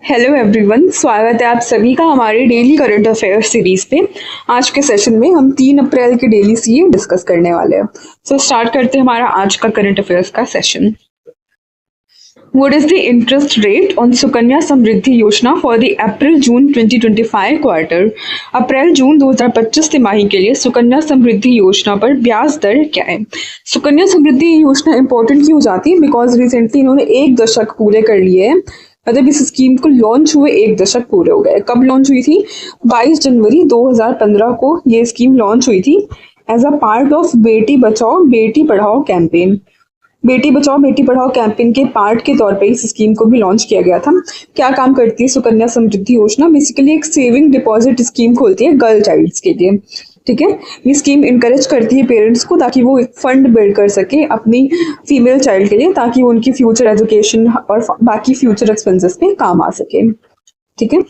Hello everyone, स्वागत है आप सभी का हमारे डेली करंट अफेयर सीरीज पे। आज के सेशन में हम 3 अप्रैल के डेली सीए डिस्कस करने वाले हैं। स्टार्ट करते हैं हमारा आज का करंट अफेयर्स का session. What is the interest rate on Sukanya Samriddhi Yojana for the April June 2025 quarter? अप्रैल जून 2025 तिमाही के लिए सुकन्या समृद्धि योजना पर ब्याज दर क्या है? सुकन्या समृद्धि योजना इंपॉर्टेंट क्यों हो जाती है? बिकॉज रिसेंटली इन्होंने 1 दशक पूरे कर लिए हैं। मतलब इस स्कीम को लॉन्च हुए 1 दशक पूरे हो गए। कब लॉन्च हुई थी? 22 जनवरी 2015 को ये स्कीम लॉन्च हुई थी as a part of Beti Bachao Beti Padhao campaign. Beti Bachao Beti Padhao campaign के पार्ट के तौर पे इस स्कीम को भी लॉन्च किया गया था। क्या काम करती है सुकन्या समृद्धि योजना? बेसिकली एक सेविंग डिपॉजिट स्कीम खोलती है गर्ल चाइल्ड्स के लिए। ठीक है, ये स्कीम इनकरेज करती है पेरेंट्स को ताकि वो एक फंड बिल्ड कर सके अपनी फीमेल चाइल्ड के लिए, ताकि वो उनकी फ्यूचर एजुकेशन और बाकी फ्यूचर एक्सपेंसेस पे काम आ सके। ठीक है,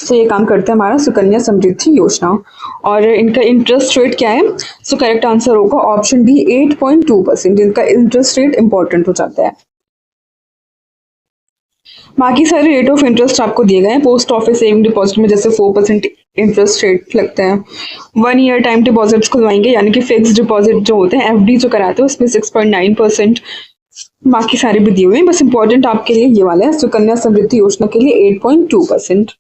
तो ये काम करता है हमारा सुकन्या समृद्धि योजना। और इनका इंटरेस्ट रेट क्या है? सो करेक्ट आंसर होगा ऑप्शन डी 8.2%। इनका इंटरेस्ट रेट इंपॉर्टेंट हो जाता है। बाकी सारे रेट ऑफ इंटरेस्ट आपको दिए गए हैं। पोस्ट ऑफिस सेविंग डिपॉजिट में जैसे 4% इंटरेस्ट रेट लगता है। 1 ईयर टाइम डिपॉजिट्स खुलवाएंगे यानी कि फिक्स डिपॉजिट जो होते हैं, एफडी जो कराते हैं, उसमें 6.9%। बाकी सारे भी दिए हुए हैं, बस इंपॉर्टेंट आपके लिए ये वाला है सुकन्या समृद्धि योजना के लिए 8.2%।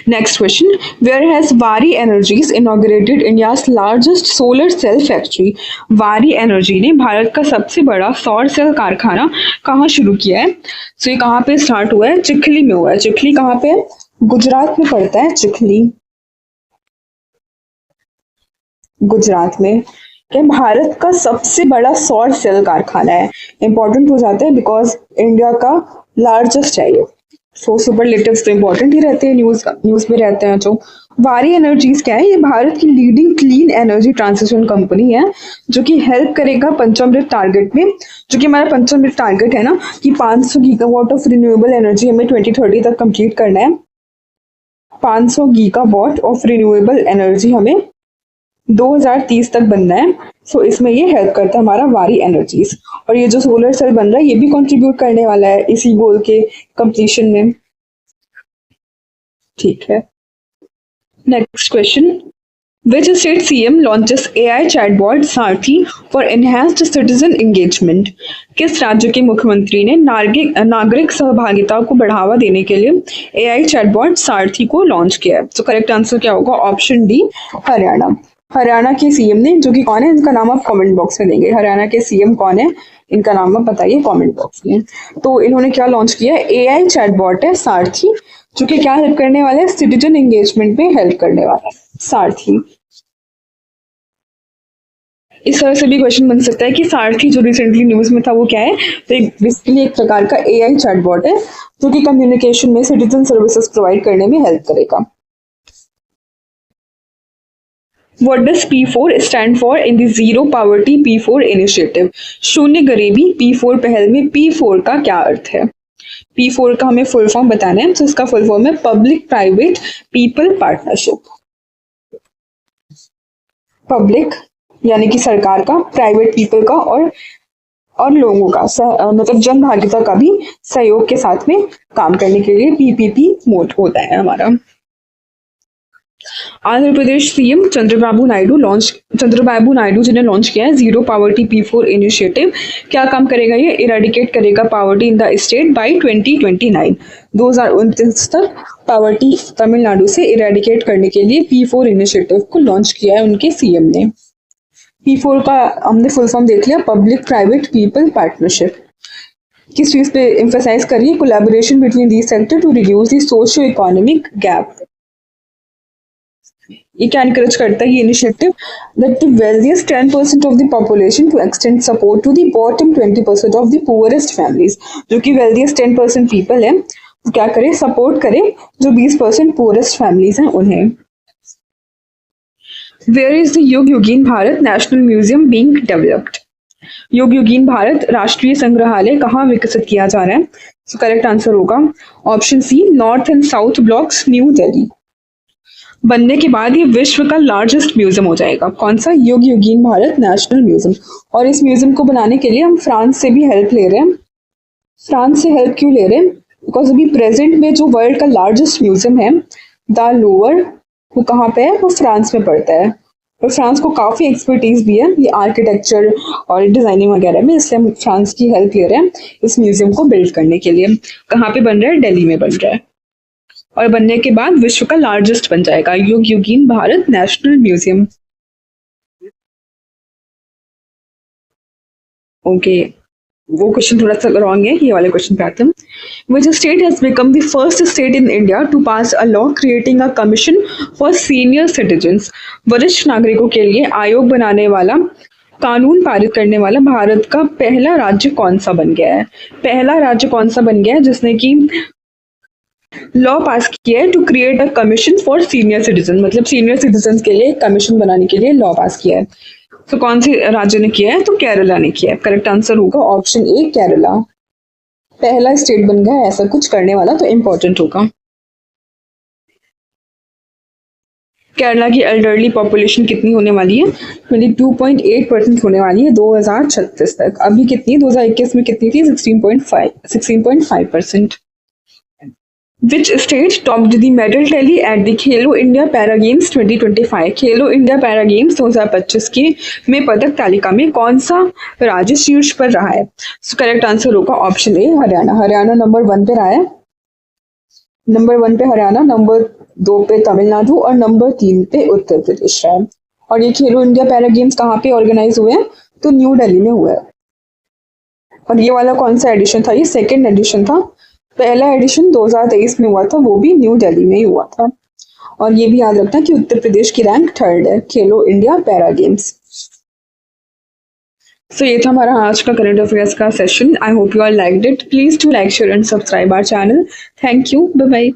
Next question, where has Vari Energies inaugurated India's largest solar cell factory? वारी एनर्जी ने भारत का सबसे बड़ा सौर सेल कारखाना कहाँ शुरू किया है? ये कहाँ पे स्टार्ट हुआ है? चिखली में हुआ है। चिखली कहाँ पे है? गुजरात में पड़ता है चिखली, गुजरात में। क्या भारत का सबसे बड़ा सौर सेल कारखाना है? इंपॉर्टेंट हो जाता है बिकॉज इंडिया का लार्जेस्ट है ये। सुपरलेटिव्स तो इंपॉर्टेंट ही रहते हैं, न्यूज में रहते हैं। जो वारी एनर्जीज क्या है? ये भारत की leading clean energy transition company है जो कि हेल्प करेगा पंचामृत टारगेट में। जो कि हमारा पंचामृत टारगेट है ना कि 500 गीगावाट ऑफ रिन्यूएबल एनर्जी हमें 2030 तक कंप्लीट करना है। 500 गीगावाट ऑफ रिन्यूएबल एनर्जी हमें 2030 तक बनना है। सो इसमें ये हेल्प करता है हमारा वारी एनर्जीज। और ये जो सोलर सेल बन रहा है ये भी कंट्रीब्यूट करने वाला है इसी गोल के कंप्लीशन में। ठीक है, next question, which state CM launches AI chatbot Sarathi for enhanced citizen engagement? किस राज्य के मुख्यमंत्री ने नागरिक सहभागिता को बढ़ावा देने के लिए एआई चैटबॉट सारथी को लॉन्च किया है? तो करेक्ट आंसर क्या होगा? Option D Haryana. हरियाणा के सीएम ने, जो कि कौन है, इनका नाम आप कमेंट बॉक्स में देंगे। हरियाणा के सीएम कौन है, इनका नाम आप बताइए कमेंट बॉक्स में। तो इन्होंने क्या लॉन्च किया है? एआई चैटबॉट है सारथी, जो कि क्या हेल्प करने वाला है? सिटीजन एंगेजमेंट में हेल्प करने वाला है सारथी। इस तरह से भी क्वेश्चन बन सकता है कि सारथी जो रिसेंटली न्यूज में था वो क्या है? तो बेसिकली एक प्रकार का एआई चैटबॉट है जो कि कम्युनिकेशन में सिटीजन सर्विसेज प्रोवाइड करने में हेल्प करेगा। What does P4 stand for in the Zero Poverty P4 initiative? शून्य गरीबी P4 पहल में P4 का क्या अर्थ है? P4 का हमें फुल फॉर्म बताना है। तो इसका फुल फॉर्म है public private people partnership. Public यानी कि सरकार का, प्राइवेट पीपल का और लोगों का मतलब जन भागीदारी का भी सहयोग के साथ में काम करने के लिए पीपीपी मोड होता है हमारा। आंध्र प्रदेश सीएम चंद्रबाबू नायडू जी ने लॉन्च किया है जीरो पावर्टी P4 इनिशिएटिव। क्या काम करेगा ये? इरेडिकेट करेगा poverty in the state by 2029। 2029 तक पावर्टी तमिलनाडु से इरेडिकेट करने के लिए P4 इनिशिएटिव को लॉन्च किया है उनके सीएम ने। P4 का हमने फुल फॉर्म देख लिया, पब्लिक प्राइवेट पीपल पार्टनरशिप। किस चीज पे एम्फेसाइज करिए? Collaboration between these sector to reduce the socio economic gap. ये क्या इनकरेज करता है ये initiative? That the wealthiest 10% of the population to extend support to the bottom 20% of the poorest families. जो कि वेल्थिएस्ट 10% पीपल है तो क्या करे? सपोर्ट करे जो 20% पुअरेस्ट फैमिलीज हैं उन्हें। Where is the Yuga Yugeen Bharat national museum being developed? Yuga Yugeen Bharat राष्ट्रीय संग्रहालय कहाँ विकसित किया जा रहा है? तो करेक्ट आंसर होगा option C north and south blocks, New Delhi. बनने के बाद ये विश्व का लार्जेस्ट म्यूजियम हो जाएगा। कौन सा? युग योगीन भारत नेशनल म्यूजियम। और इस म्यूजियम को बनाने के लिए हम फ्रांस से भी हेल्प ले रहे हैं। फ्रांस से हेल्प क्यों ले रहे हैं? बिकॉज अभी प्रेजेंट में जो वर्ल्ड का लार्जेस्ट म्यूजियम है द लोवर, वो कहाँ पे है? वो फ्रांस में पड़ता है। और फ्रांस को काफ़ी एक्सपर्टीज भी है ये आर्किटेक्चर और डिज़ाइनिंग वगैरह में, इसलिए हम फ्रांस की हेल्प ले रहे हैं इस म्यूजियम को बिल्ड करने के लिए। कहाँ पे बन रहा है? दिल्ली में बन रहा है। और बनने के बाद विश्व का लार्जेस्ट बन जाएगा युग युगीन भारत नेशनल म्यूजियम। ओके, वो क्वेश्चन थोड़ा सा रॉन्ग है, ये वाले क्वेश्चन पे आते हैं। Which state has become the first state in India to pass a law creating a commission for senior citizens? वरिष्ठ नागरिकों के लिए आयोग बनाने वाला कानून पारित करने वाला भारत का पहला राज्य कौन सा बन गया है? पहला राज्य कौन सा बन गया है जिसने कि लॉ पास किया है to create a commission for senior citizen, मतलब सीनियर सिटीजन के लिए कमीशन बनाने के लिए लॉ पास किया है? तो कौन से राज्य ने किया है? तो केरला ने किया है। करेक्ट आंसर होगा ऑप्शन ए, केरला। पहला स्टेट बन गया ऐसा कुछ करने वाला, तो इम्पोर्टेंट होगा। केरला की एल्डरली पॉपुलेशन कितनी होने वाली है? 22.8% होने वाली है 2036 तक। अभी कितनी? 2021 में कितनी थी? 16.5%। Which state topped the medal tally at the Khelo India para games 2025? Khelo India para games 2025 की में पदक तालिका में कौन सा राज्य शीर्ष पर रहा है? करेक्ट आंसर होगा option A, Haryana. Haryana number 1 पे रहा है। नंबर 1 पे हरियाणा, नंबर 2 पे तमिलनाडु और नंबर 3 पे उत्तर प्रदेश रहा है। और ये खेलो इंडिया पैरा गेम्स कहाँ पे ऑर्गेनाइज हुए हैं? तो न्यू दिल्ली में हुआ है। और ये वाला कौन सा एडिशन था? ये सेकेंड एडिशन था। पहला एडिशन 2023 में हुआ था, वो भी न्यू दिल्ली में ही हुआ था। और ये भी याद रखना कि उत्तर प्रदेश की रैंक 3rd है खेलो इंडिया पैरा गेम्स। सो ये था हमारा आज का करंट अफेयर्स का session. I hope you are liked it. Please to like, share and subscribe our channel. Thank you, bye bye.